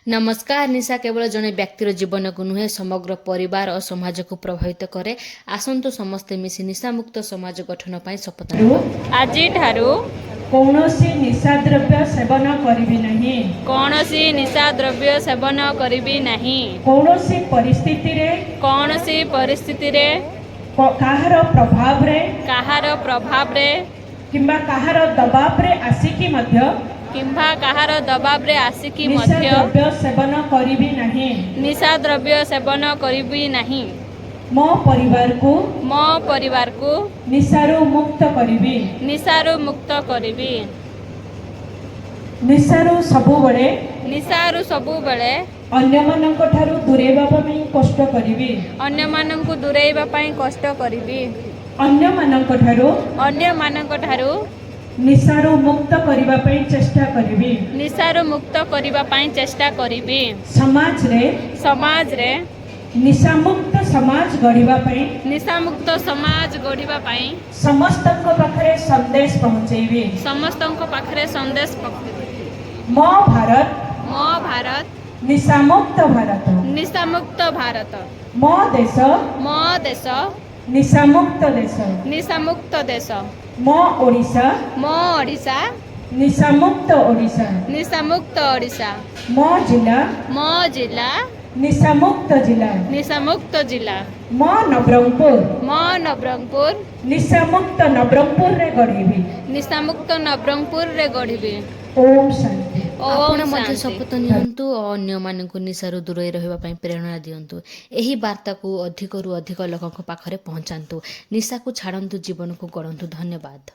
नमस्कार। निशा केवल जड़े व्यक्तिर जीवन को नुहे समग्र परिवार और समाज को प्रभावित करे। आसंतु समस्ते मिसी निशामुक्त समाज गठन पर शपथ नेबा। आजी ठारू कौनसी निशा द्रव्य सेवन करिबी नहीं। कौनसी निशा द्रव्य सेवन करिबी नहीं। कौनसी परिस्थिति रे कौनसी परिस्थिति रे काहार प्रभाव रे काहार प्रभाव रे किंबा काहार दबाव रे आसिकी मध्य किंबा काहार दबाव रे आसिकी निशा मध्य द्रव्य सेवन करिबी नहीं। निशा द्रव्य सेवन करिबी नहीं। मो परिवार को निशारू मुक्त करिबी। निशारू मुक्त करिबी। निशारू सबुबले निशारू सबुबले अन्य मानक ठारू दूरेबा पई कष्ट करिबी। अन्य मानकु दूरेबा पई कष्ट करिबी। अन्य मानक ठारू निशारू मुक्त करिबा पई चेष्टा करिबी। निशारू मुक्त करिबा पई चेष्टा करिबी। समाज रे निशामुक्त समाज गढ़िबा पई निशामुक्त समाज गढ़िबा पई समस्तक पाखरे संदेश पहुंचेबी। समस्तक पाखरे संदेश मो भारत निशामुक्त भारत। निशामुक्त भारत। मो देश निशामुक्त देश। निशामुक्त देश। मो ओडिशा निशामुक्त ओडिशा। निशामुक्त ओडिशा। मो जिला निशामुक्त जिला। निशामुक्त जिला। मो नवरंगपुर निशामुक्त नवरंगपुर रे गढ़िबी। निशामुक्त नवरंगपुर रे गढ़िबी। ओम शांति। आपण मध्य शपथ नियंतु और अन्य मानक निशारू दूरे रहिबा पई प्रेरणा दियंतु। एही वार्ता को अधिक रु अधिक लोकक पाखरे पहुंचांतु। निशा को छाड़ंतु, जीवन को गढ़ंतु। धन्यवाद।